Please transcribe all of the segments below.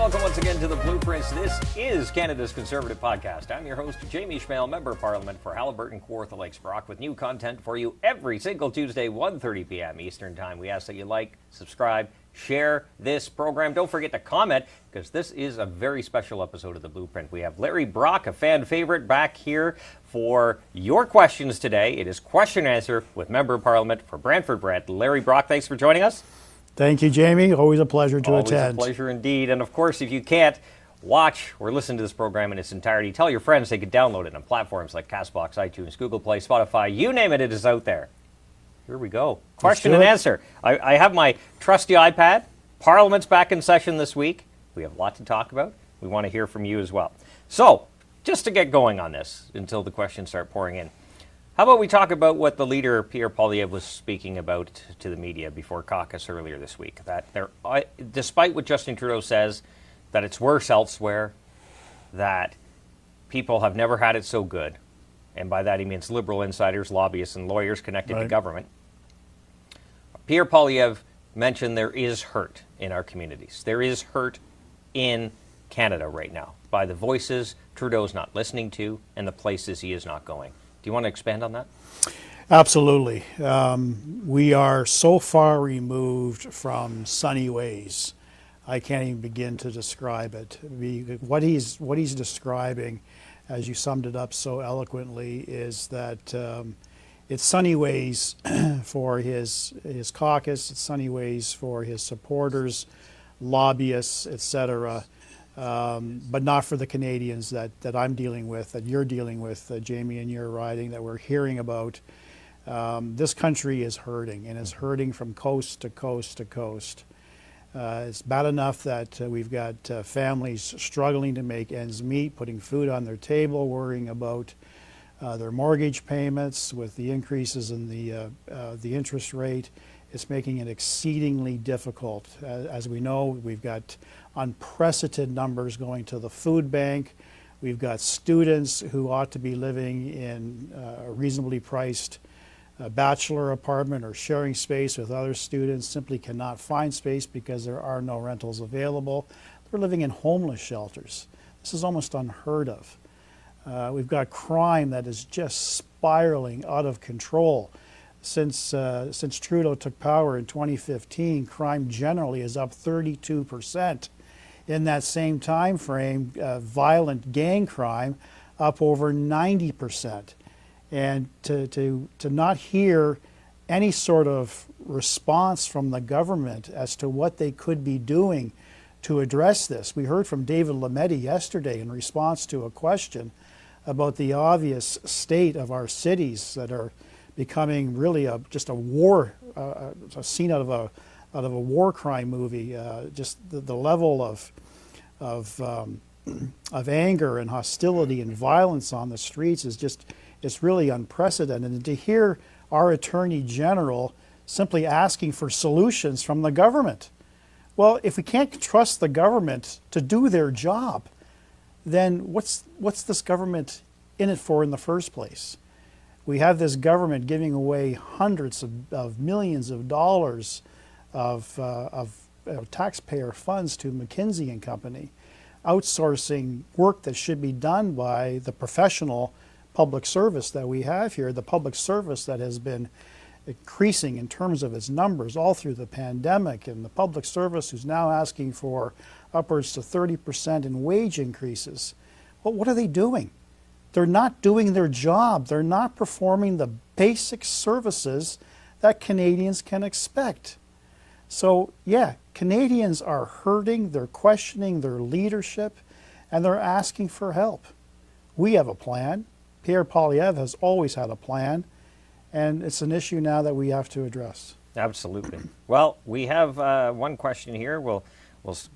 welcome once again to the Blueprints. This is Canada's Conservative Podcast. I'm your host, Jamie Schmale, Member of Parliament for Haliburton, Kawartha Lakes, Brock, with new content for you every single Tuesday, 1:30 p.m. Eastern Time. We ask that you like, subscribe, share this program. Don't forget to comment, because this is a very special episode of the Blueprint. We have Larry Brock, a fan favorite, back here for your questions today. It is question and answer with Member of Parliament for Brantford Brant, Larry Brock. Thanks for joining us. Thank you, Jamie. Always a pleasure to attend. Always a pleasure indeed. And of course, if you can't watch or listen to this program in its entirety, tell your friends they can download it on platforms like CastBox, iTunes, Google Play, Spotify. You name it, it is out there. Here we go. Question and answer. I have my trusty iPad. Parliament's back in session this week. We have a lot to talk about. We want to hear from you as well. So, just to get going on this until the questions start pouring in, how about we talk about what the leader, Pierre Poilievre, was speaking about to the media before caucus earlier this week, that despite what Justin Trudeau says, that it's worse elsewhere, that people have never had it so good, and by that he means liberal insiders, lobbyists, and lawyers connected to government. Pierre Poilievre mentioned there is hurt in our communities. There is hurt in Canada right now by the voices Trudeau's not listening to and the places he is not going. Do you want to expand on that? Absolutely. We are so far removed from sunny ways. I can't even begin to describe it. What he's describing, as you summed it up so eloquently, is that it's sunny ways for his caucus, it's sunny ways for his supporters, lobbyists, etc., but not for the Canadians that I'm dealing with, that you're dealing with, Jamie, and you're riding, that we're hearing about. This country is hurting, and is hurting from coast to coast to coast. It's bad enough that we've got families struggling to make ends meet, putting food on their table, worrying about their mortgage payments. With the increases in the interest rate, it's making it exceedingly difficult. As we know, we've got unprecedented numbers going to the food bank. We've got students who ought to be living in a reasonably priced bachelor apartment or sharing space with other students, simply cannot find space because there are no rentals available. They're living in homeless shelters. This is almost unheard of. We've got crime that is just spiraling out of control. Since Trudeau took power in 2015, crime generally is up 32%. In that same time frame, violent gang crime up over 90%. And to not hear any sort of response from the government as to what they could be doing to address this. We heard from David Lametti yesterday in response to a question about the obvious state of our cities that are becoming really just a war, a scene out of a war crime movie. Just the level of anger and hostility and violence on the streets is it's really unprecedented. And to hear our Attorney General simply asking for solutions from the government. Well, if we can't trust the government to do their job, then what's this government in it for in the first place? We have this government giving away hundreds of millions of dollars of taxpayer funds to McKinsey and Company, outsourcing work that should be done by the professional public service that we have here, the public service that has been increasing in terms of its numbers all through the pandemic, and the public service who's now asking for upwards to 30% in wage increases. Well, what are they doing? They're not doing their job. They're not performing the basic services that Canadians can expect. So, yeah, Canadians are hurting, they're questioning their leadership, and they're asking for help. We have a plan. Pierre Poilievre has always had a plan, and it's an issue now that we have to address. Absolutely. Well, we have one question here. This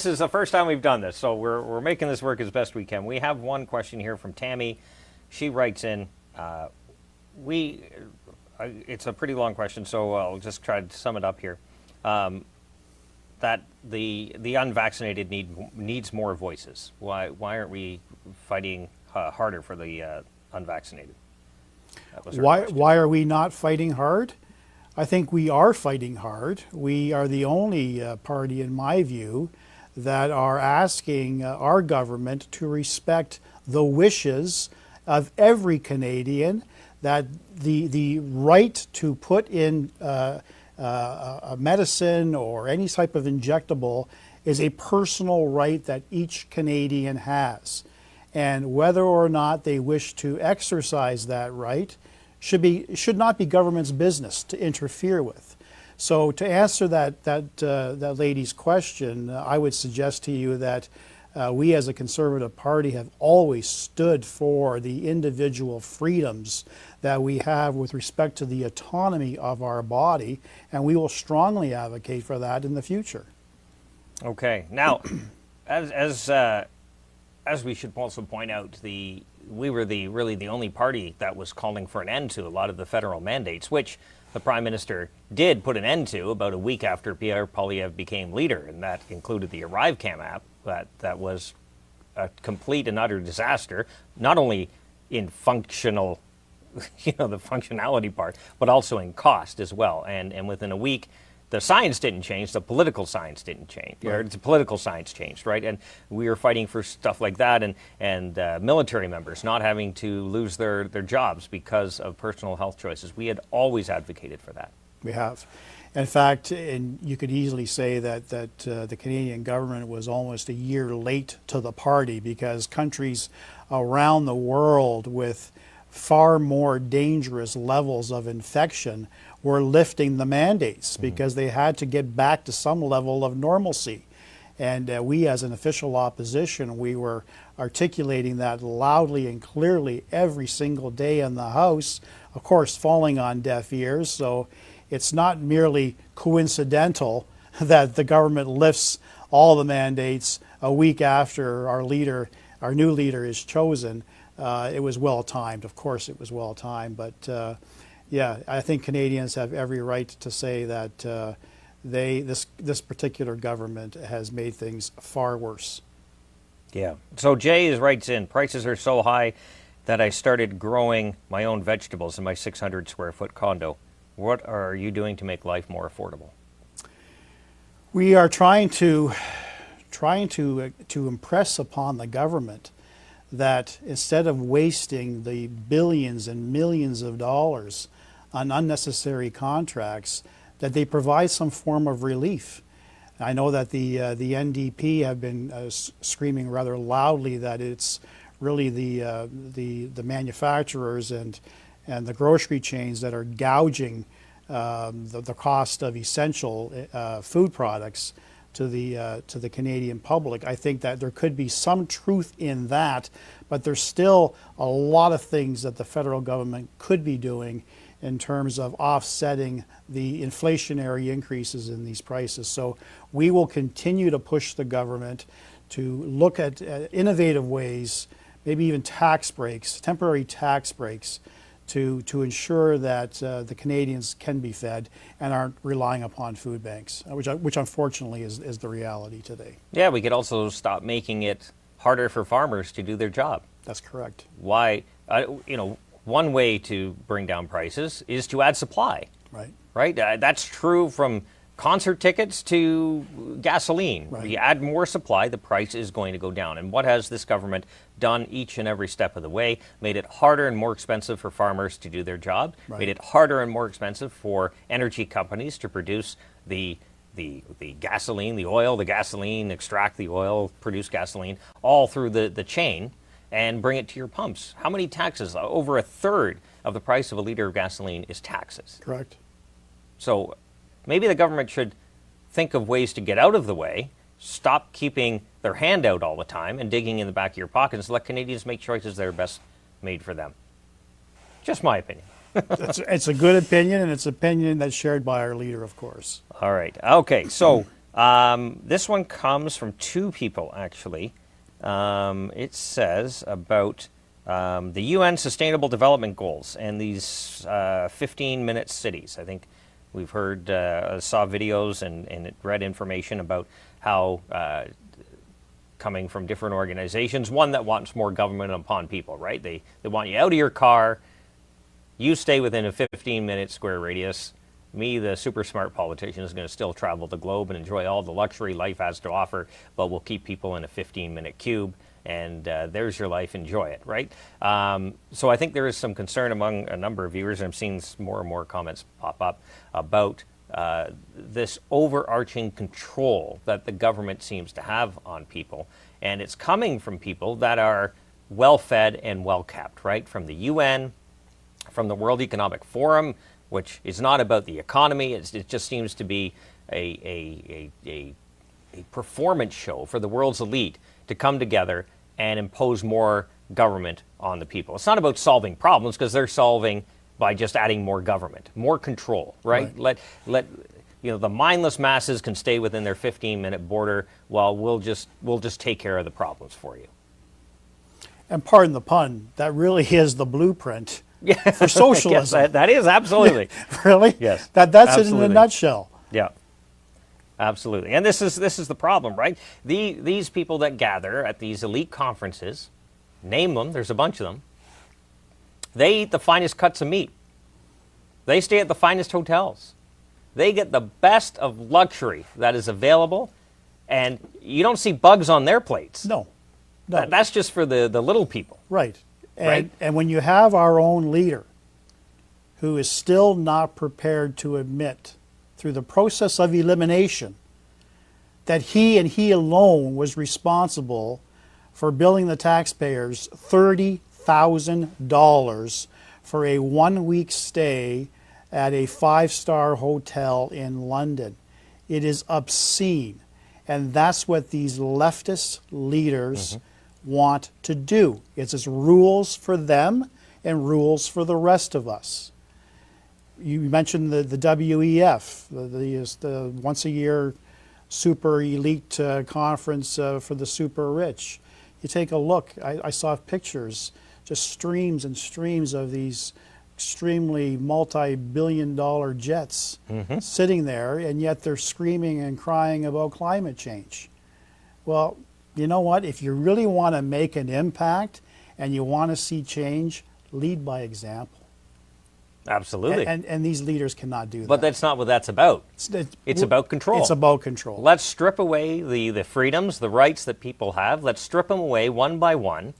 is the first time we've done this, so we're making this work as best we can. We have one question here from Tammy. She writes in, it's a pretty long question, so I'll just try to sum it up here. That the unvaccinated needs more voices. Why aren't we fighting harder for the unvaccinated? Why are we not fighting hard? I think we are fighting hard. We are the only party, in my view, that are asking our government to respect the wishes of every Canadian, that the right to put in a medicine or any type of injectable is a personal right that each Canadian has. And whether or not they wish to exercise that right should not be government's business to interfere with. So to answer that lady's question, I would suggest to you that we as a Conservative Party have always stood for the individual freedoms that we have with respect to the autonomy of our body, and we will strongly advocate for that in the future. Okay. Now, as we should also point out, we were really the only party that was calling for an end to a lot of the federal mandates, which the Prime Minister did put an end to about a week after Pierre Poilievre became leader, and that included the ArriveCam app. That was a complete and utter disaster, not only in functional, the functionality part, but also in cost as well. And within a week, the science didn't change, the political science didn't change. Right. Or the political science changed, right? And we were fighting for stuff like that, and military members not having to lose their jobs because of personal health choices. We had always advocated for that. We have. In fact, and you could easily say that the Canadian government was almost a year late to the party, because countries around the world with far more dangerous levels of infection were lifting the mandates because they had to get back to some level of normalcy. And we as an official opposition, we were articulating that loudly and clearly every single day in the House, of course falling on deaf ears. So it's not merely coincidental that the government lifts all the mandates a week after our new leader is chosen. It was well timed. Of course it was well timed, but yeah, I think Canadians have every right to say that this particular government has made things far worse. Yeah. So Jay writes in, prices are so high that I started growing my own vegetables in my 600 square foot condo. What are you doing to make life more affordable? We are trying to impress upon the government that instead of wasting the billions and millions of dollars on unnecessary contracts, that they provide some form of relief. I know that the NDP have been screaming rather loudly that it's really the manufacturers and the grocery chains that are gouging the cost of essential food products to the Canadian public. I think that there could be some truth in that, but there's still a lot of things that the federal government could be doing in terms of offsetting the inflationary increases in these prices. So we will continue to push the government to look at innovative ways, maybe even tax breaks, temporary tax breaks, to ensure that the Canadians can be fed and aren't relying upon food banks, which unfortunately is the reality today. Yeah, we could also stop making it harder for farmers to do their job. That's correct. Why, one way to bring down prices is to add supply. Right. Right? That's true from concert tickets to gasoline. Right. You add more supply, the price is going to go down. And what has this government done each and every step of the way? Made it harder and more expensive for farmers to do their job. Right. Made it harder and more expensive for energy companies to produce the gasoline, the oil, the gasoline, extract the oil, produce gasoline, all through the chain and bring it to your pumps. How many taxes? Over a third of the price of a liter of gasoline is taxes. Correct. So maybe the government should think of ways to get out of the way, stop keeping their hand out all the time and digging in the back of your pockets, let Canadians make choices that are best made for them. Just my opinion. It's a good opinion, and it's an opinion that's shared by our leader, of course. All right. Okay, so this one comes from two people, actually. It says about the UN Sustainable Development Goals and these 15-minute cities. I think we've heard, saw videos and read information about how coming from different organizations, one that wants more government upon people, right? They want you out of your car, you stay within a 15-minute square radius, Me, the super smart politician, is going to still travel the globe and enjoy all the luxury life has to offer, but we'll keep people in a 15-minute cube, and there's your life, enjoy it, right? So I think there is some concern among a number of viewers, and I'm seeing more and more comments pop up about this overarching control that the government seems to have on people, and it's coming from people that are well-fed and well-kept, right? From the UN, from the World Economic Forum, which is not about the economy. It just seems to be a performance show for the world's elite to come together and impose more government on the people. It's not about solving problems, because they're solving by just adding more government, more control, right? Let the mindless masses can stay within their 15-minute border, while we'll just take care of the problems for you. And pardon the pun, that really is the blueprint for socialism. Yes, that is, absolutely. Really? Yes. That's absolutely. It in a nutshell. Yeah. Absolutely. And this is the problem, right? These people that gather at these elite conferences, name them, there's a bunch of them, they eat the finest cuts of meat. They stay at the finest hotels. They get the best of luxury that is available, and you don't see bugs on their plates. No. That's just for the little people. Right. Right. And when you have our own leader who is still not prepared to admit, through the process of elimination, that he and he alone was responsible for billing the taxpayers $30,000 for a 1-week stay at a 5-star hotel in London. It is obscene. And that's what these leftist leaders want to do. It's just rules for them and rules for the rest of us. You mentioned the WEF, the once-a-year super elite conference for the super rich. You take a look, I saw pictures, just streams and streams of these extremely multi-billion-dollar jets sitting there, and yet they're screaming and crying about climate change. Well, you know what? If you really want to make an impact and you want to see change, lead by example. Absolutely. And these leaders cannot do that. But that's not what that's about. It's about control. It's about control. Let's strip away the freedoms, the rights that people have. Let's strip them away one by one.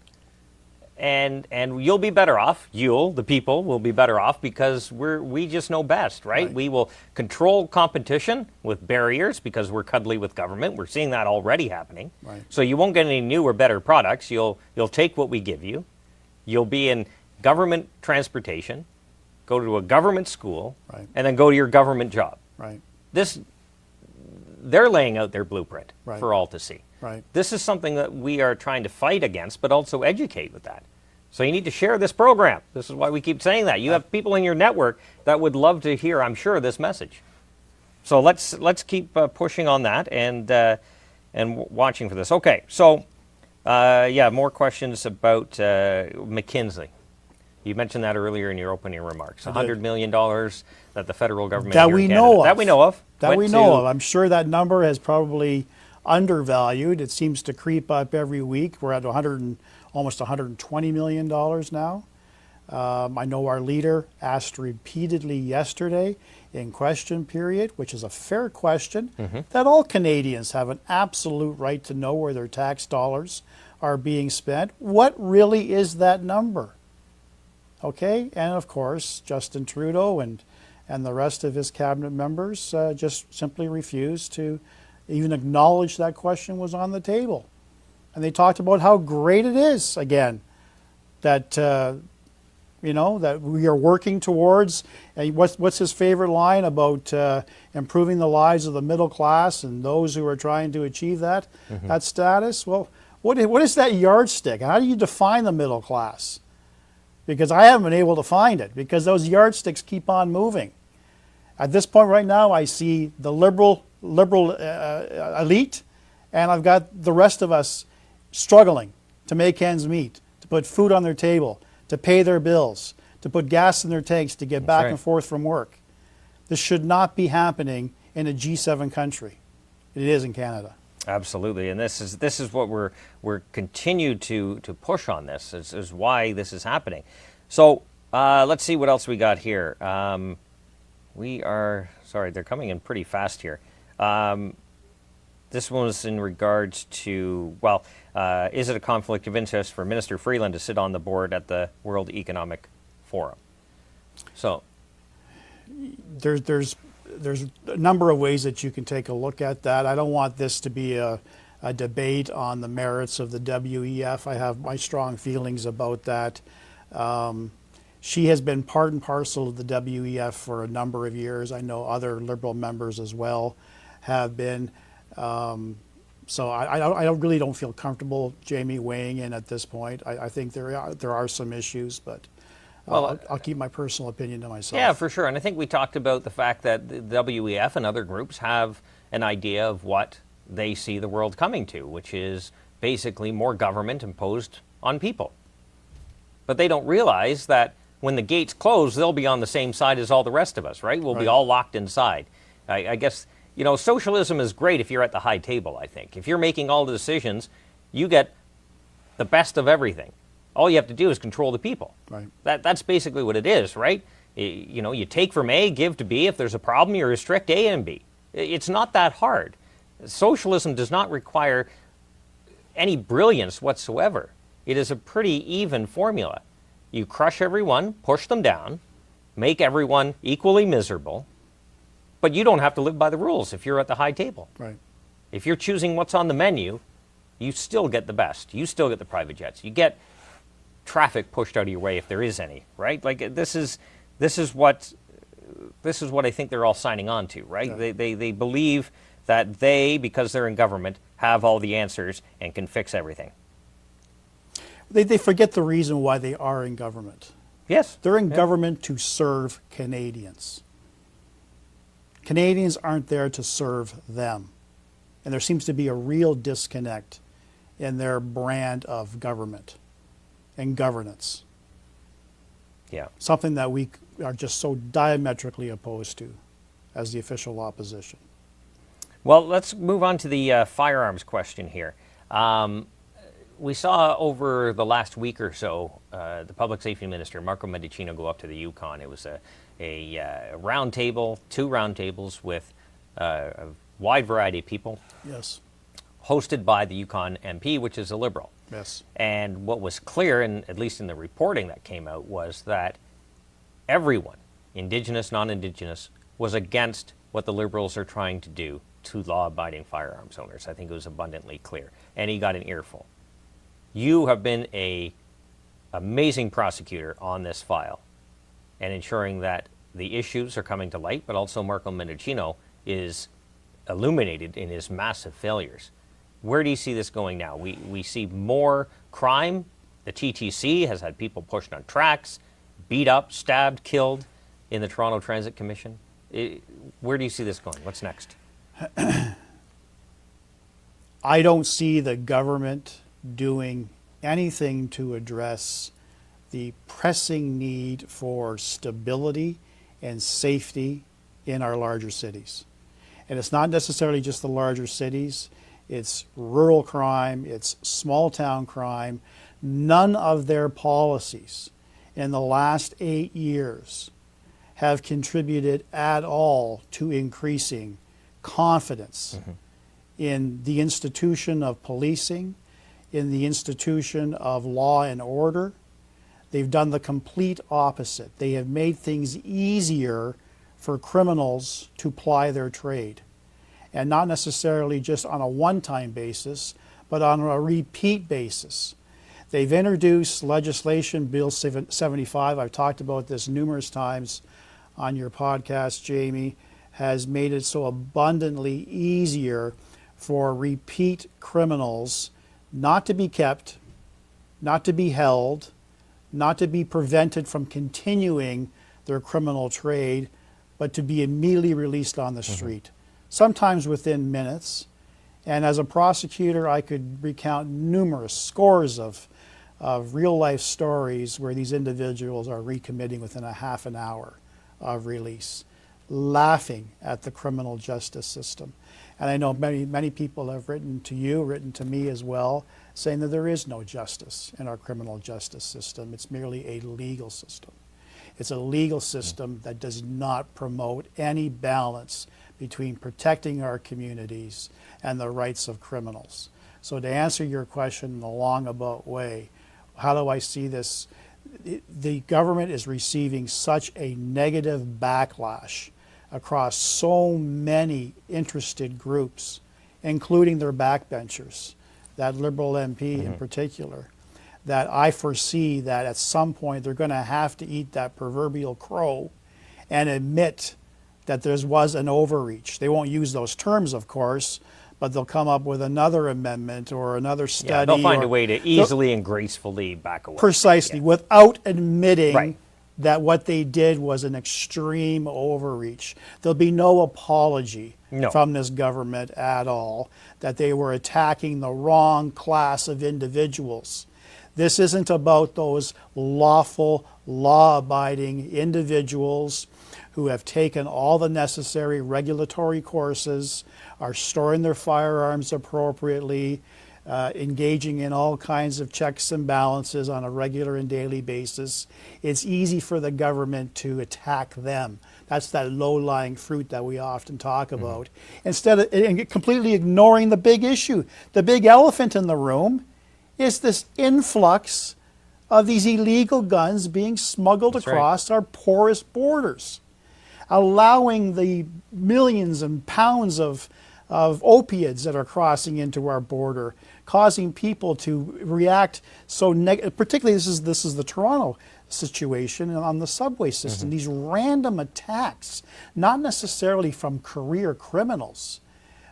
And you'll be better off. The people, will be better off, because we just know best, right? We will control competition with barriers, because we're cuddly with government. We're seeing that already happening. Right. So you won't get any new or better products. You'll take what we give you. You'll be in government transportation, go to a government school, and then go to your government job. Right. They're laying out their blueprint for all to see. Right. This is something that we are trying to fight against, but also educate with that. So you need to share this program. This is why we keep saying that. You have people in your network that would love to hear, I'm sure, this message. So let's keep pushing on that and watching for this. Okay, so more questions about McKinsey. You mentioned that earlier in your opening remarks. $100 million that the federal government that we know of. That we know of. That we know of. I'm sure that number has probably undervalued. It seems to creep up every week. We're at almost $120 million now. I know our leader asked repeatedly yesterday in question period, which is a fair question, that all Canadians have an absolute right to know where their tax dollars are being spent. What really is that number? Okay, and of course, Justin Trudeau and the rest of his cabinet members just simply refused to even acknowledge that question was on the table. And they talked about how great it is, again, that that we are working towards. And what's his favorite line about improving the lives of the middle class and those who are trying to achieve that status? Well, what is that yardstick? How do you define the middle class? Because I haven't been able to find it, because those yardsticks keep on moving. At this point right now, I see the liberal elite, and I've got the rest of us struggling to make ends meet, to put food on their table, to pay their bills, to put gas in their tanks to get back and forth from work. This should not be happening in a G7 country. It is in Canada. Absolutely, and this is what we're continue to push on. This is why this is happening. So let's see what else we got here. We are, sorry, they're coming in pretty fast here. This one was in regards to, well, is it a conflict of interest for Minister Freeland to sit on the board at the World Economic Forum? So, There's a number of ways that you can take a look at that. I don't want this to be a debate on the merits of the WEF. I have my strong feelings about that. She has been part and parcel of the WEF for a number of years. I know other Liberal members as well have been. So I really don't feel comfortable, Jamie, weighing in at this point. I think there are some issues, but well, I'll keep my personal opinion to myself. yeah, for sure. And I think we talked about the fact that the WEF and other groups have an idea of what they see the world coming to, which is basically more government imposed on people. But they don't realize that when the gates close, they'll be on the same side as all the rest of us, right? We'll be all locked inside. I guess, you know, socialism is great if you're at the high table, I think. If you're making all the decisions, you get the best of everything. All you have to do is control the people. Right. That's basically what it is, right? You know, you take from A, give to B. If there's a problem, you restrict A and B. It's not that hard. Socialism does not require any brilliance whatsoever. It is a pretty even formula. You crush everyone, push them down, make everyone equally miserable, but you don't have to live by the rules if you're at the high table. Right. If you're choosing what's on the menu, you still get the best. You still get the private jets. You get traffic pushed out of your way if there is any, right? Like this is what I think they're all signing on to, right? Yeah. They believe that they, because they're in government, have all the answers and can fix everything. They forget the reason why they are in government. Yes. They're in government to serve Canadians. Canadians aren't there to serve them. And there seems to be a real disconnect in their brand of government and governance. Yeah. Something that we are just so diametrically opposed to as the official opposition. Well, let's move on to the firearms question here. We saw over the last week or so the Public Safety Minister, Marco Mendicino, go up to the Yukon. It was a round table, 2 round tables with a wide variety of people. Yes. Hosted by the Yukon MP, which is a Liberal. Yes. And what was clear, and at least in the reporting that came out, was that everyone, Indigenous, non-Indigenous, was against what the Liberals are trying to do to law-abiding firearms owners. I think it was abundantly clear. And he got an earful. You have been an amazing prosecutor on this file and ensuring that the issues are coming to light, but also Marco Mendicino is illuminated in his massive failures. Where do you see this going now? We see more crime. The TTC has had people pushed on tracks, beat up, stabbed, killed in the Toronto Transit Commission. Where do you see this going? What's next? I don't see the government doing anything to address the pressing need for stability and safety in our larger cities. And it's not necessarily just the larger cities. It's rural crime, it's small town crime. None of their policies in the last 8 years have contributed at all to increasing confidence in the institution of policing, in the institution of law and order. They've done the complete opposite. They have made things easier for criminals to ply their trade. And not necessarily just on a one-time basis, but on a repeat basis. They've introduced legislation, Bill 75, I've talked about this numerous times on your podcast, Jamie, has made it so abundantly easier for repeat criminals not to be kept, not to be held, not to be prevented from continuing their criminal trade, but to be immediately released on the street. Sometimes within minutes. And as a prosecutor, I could recount numerous scores of real-life stories where these individuals are recommitting within a half an hour of release, laughing at the criminal justice system. And I know many people have written to you, written to me as well, saying that there is no justice in our criminal justice system. It's merely a legal system. It's a legal system that does not promote any balance between protecting our communities and the rights of criminals. So to answer your question in a long-about way, how do I see this? The government is receiving such a negative backlash across so many interested groups, including their backbenchers, that Liberal MP in particular, that I foresee that at some point they're going to have to eat that proverbial crow and admit that there was an overreach. They won't use those terms, of course, but they'll come up with another amendment or another study. Yeah, they'll find a way to easily and gracefully back away. Precisely, Yeah. without admitting Right. that what they did was an extreme overreach. There'll be no apology No. from this government at all that they were attacking the wrong class of individuals. This isn't about those lawful, law-abiding individuals who have taken all the necessary regulatory courses, are storing their firearms appropriately, engaging in all kinds of checks and balances on a regular and daily basis. It's easy for the government to attack them. That's that low-lying fruit that we often talk about. Instead of and completely ignoring the big issue. The big elephant in the room is this influx of these illegal guns being smuggled That's right. across our porous borders, allowing the millions and pounds of opiates that are crossing into our border, causing people to react so particularly this is the Toronto situation on the subway system. These random attacks, not necessarily from career criminals,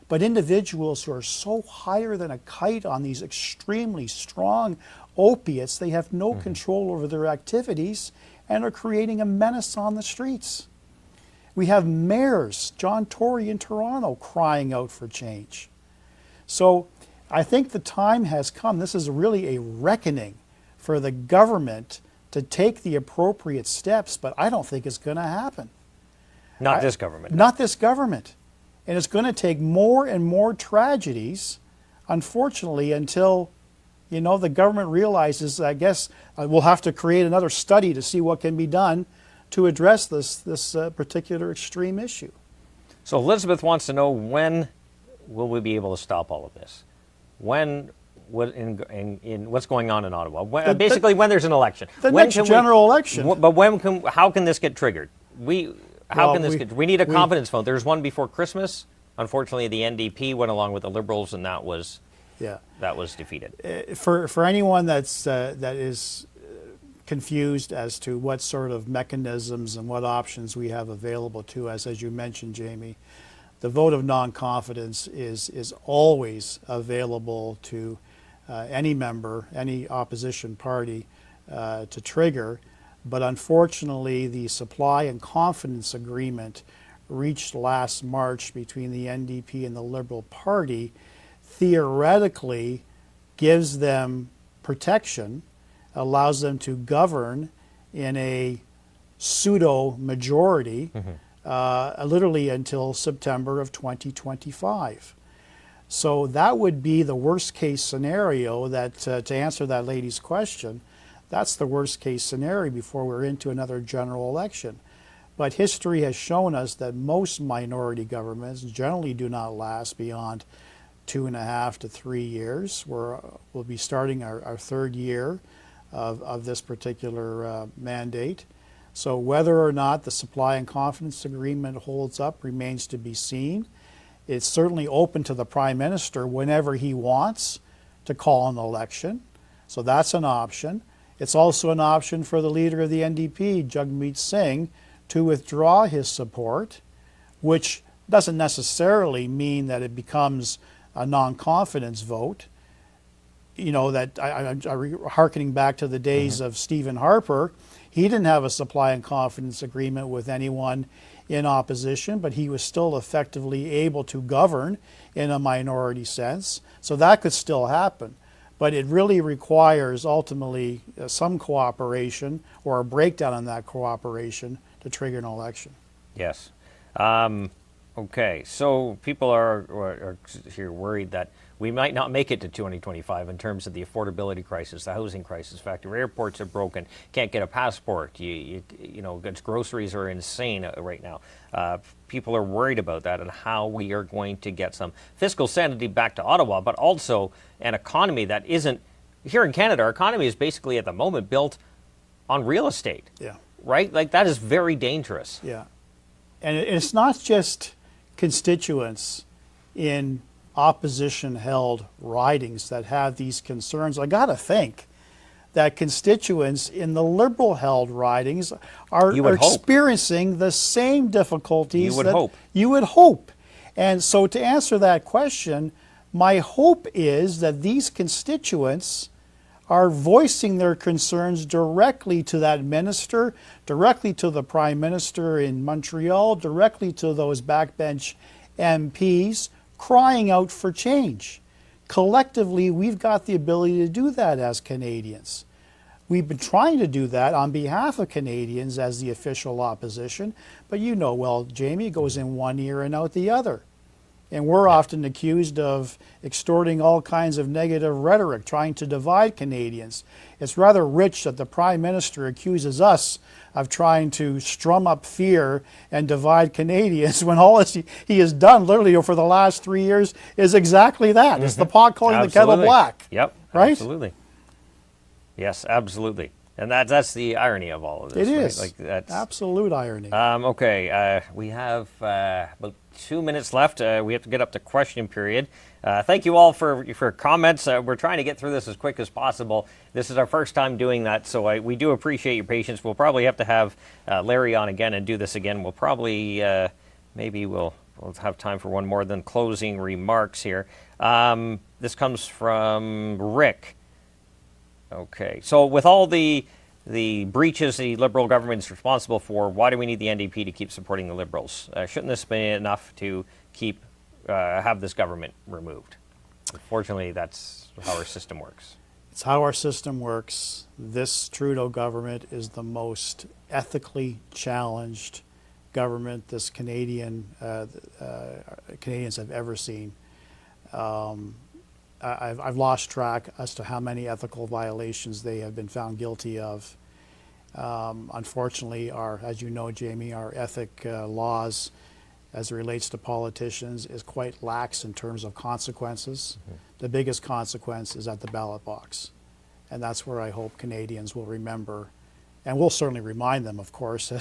but individuals who are so higher than a kite on these extremely strong opiates, they have no control over their activities and are creating a menace on the streets. We have mayors, John Tory in Toronto, crying out for change. So I think the time has come. This is really a reckoning for the government to take the appropriate steps, but I don't think it's going to happen. Not this government. Not this government. And it's going to take more and more tragedies, unfortunately, until the government realizes, I guess, we'll have to create another study to see what can be done to address this particular extreme issue. So Elizabeth wants to know, when will we be able to stop all of this? When what's going on in Ottawa? When there's an election. The next general election. But how can this get triggered? We need a confidence vote. There's one before Christmas. Unfortunately, the NDP went along with the Liberals, and that was defeated. For anyone that is confused as to what sort of mechanisms and what options we have available to us, as you mentioned, Jamie, the vote of non-confidence is always available to any member, any opposition party to trigger. But unfortunately, the supply and confidence agreement reached last March between the NDP and the Liberal Party theoretically gives them protection, allows them to govern in a pseudo majority literally until September of 2025. So that would be the worst case scenario that, to answer that lady's question, that's the worst case scenario before we're into another general election. But history has shown us that most minority governments generally do not last beyond 2.5 to 3 years. We'll be starting our third year of this particular mandate. So whether or not the supply and confidence agreement holds up remains to be seen. It's certainly open to the Prime Minister whenever he wants to call an election. So that's an option. It's also an option for the leader of the NDP, Jagmeet Singh, to withdraw his support, which doesn't necessarily mean that it becomes a non-confidence vote. Hearkening back to the days of Stephen Harper, he didn't have a supply and confidence agreement with anyone in opposition, but he was still effectively able to govern in a minority sense. So that could still happen. But it really requires ultimately some cooperation or a breakdown in that cooperation to trigger an election. Yes. Okay, so people are here worried that we might not make it to 2025 in terms of the affordability crisis, the housing crisis factor. Airports are broken, can't get a passport. You know, groceries are insane right now. People are worried about that and how we are going to get some fiscal sanity back to Ottawa, but also an economy that isn't, here in Canada, our economy is basically at the moment built on real estate. Yeah. Right? Like, that is very dangerous. Yeah. And it's not just constituents in opposition-held ridings that have these concerns. I got to think that constituents in the Liberal-held ridings are experiencing the same difficulties you would hope. And so to answer that question, my hope is that these constituents are voicing their concerns directly to that minister, directly to the Prime Minister in Montreal, directly to those backbench MPs, crying out for change. Collectively, we've got the ability to do that as Canadians. We've been trying to do that on behalf of Canadians as the official opposition, but you know well, Jamie, it goes in one ear and out the other. And we're often accused of extorting all kinds of negative rhetoric, trying to divide Canadians. It's rather rich that the Prime Minister accuses us of trying to strum up fear and divide Canadians when all he has done literally for the last 3 years is exactly that. Mm-hmm. It's the pot calling the kettle black. Yep, right? Absolutely. Yes, absolutely. And that's the irony of all of this. It right? is. Like, that's absolute irony. Okay, we have about 2 minutes left. We have to get up to question period. Thank you all for comments. We're trying to get through this as quick as possible. This is our first time doing that, so we do appreciate your patience. We'll probably have to have Larry on again and do this again. We'll probably, maybe we'll have time for one more than closing remarks here. This comes from Rick. Okay, so with all the breaches the Liberal government is responsible for, why do we need the NDP to keep supporting the Liberals? Shouldn't this be enough to have this government removed? Unfortunately, that's how our system works. It's how our system works. This Trudeau government is the most ethically challenged government this Canadians have ever seen. I've lost track as to how many ethical violations they have been found guilty of. Unfortunately, as you know, Jamie, our ethic laws as it relates to politicians is quite lax in terms of consequences. Mm-hmm. The biggest consequence is at the ballot box. And that's where I hope Canadians will remember, and we'll certainly remind them, of course,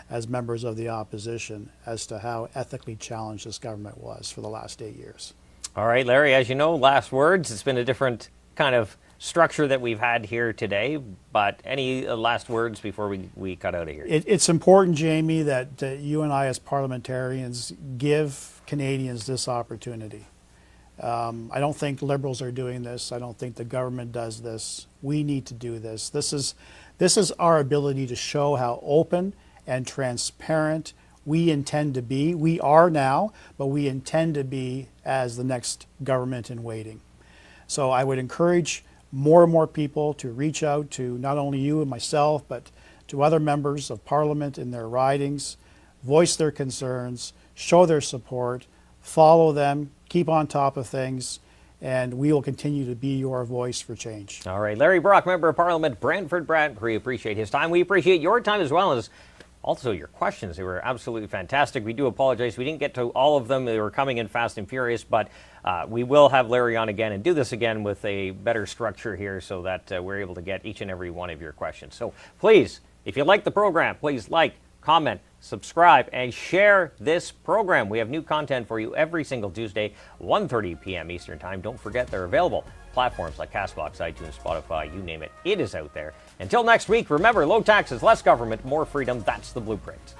as members of the opposition, as to how ethically challenged this government was for the last 8 years. All right, Larry, as you know, last words. It's been a different kind of structure that we've had here today, but any last words before we cut out of here? It's important, Jamie, that you and I as parliamentarians give Canadians this opportunity. I don't think Liberals are doing this. I don't think the government does this. We need to do this. This is our ability to show how open and transparent we intend to be. We are now, but we intend to be as the next government in waiting. So I would encourage more and more people to reach out to not only you and myself, but to other members of Parliament in their ridings, voice their concerns, show their support, follow them, keep on top of things, and we will continue to be your voice for change. All right, Larry Brock, Member of Parliament, Brantford Brant, we appreciate his time. We appreciate your time as well as also your questions. They were absolutely fantastic. We do apologize. We didn't get to all of them. They were coming in fast and furious, but we will have Larry on again and do this again with a better structure here so that we're able to get each and every one of your questions. So please, if you like the program, please like, comment, subscribe, and share this program. We have new content for you every single Tuesday, 1:30 p.m. Eastern Time. Don't forget they're available. Platforms like CastBox, iTunes, Spotify, you name it, it is out there. Until next week, remember, low taxes, less government, more freedom. That's the blueprint.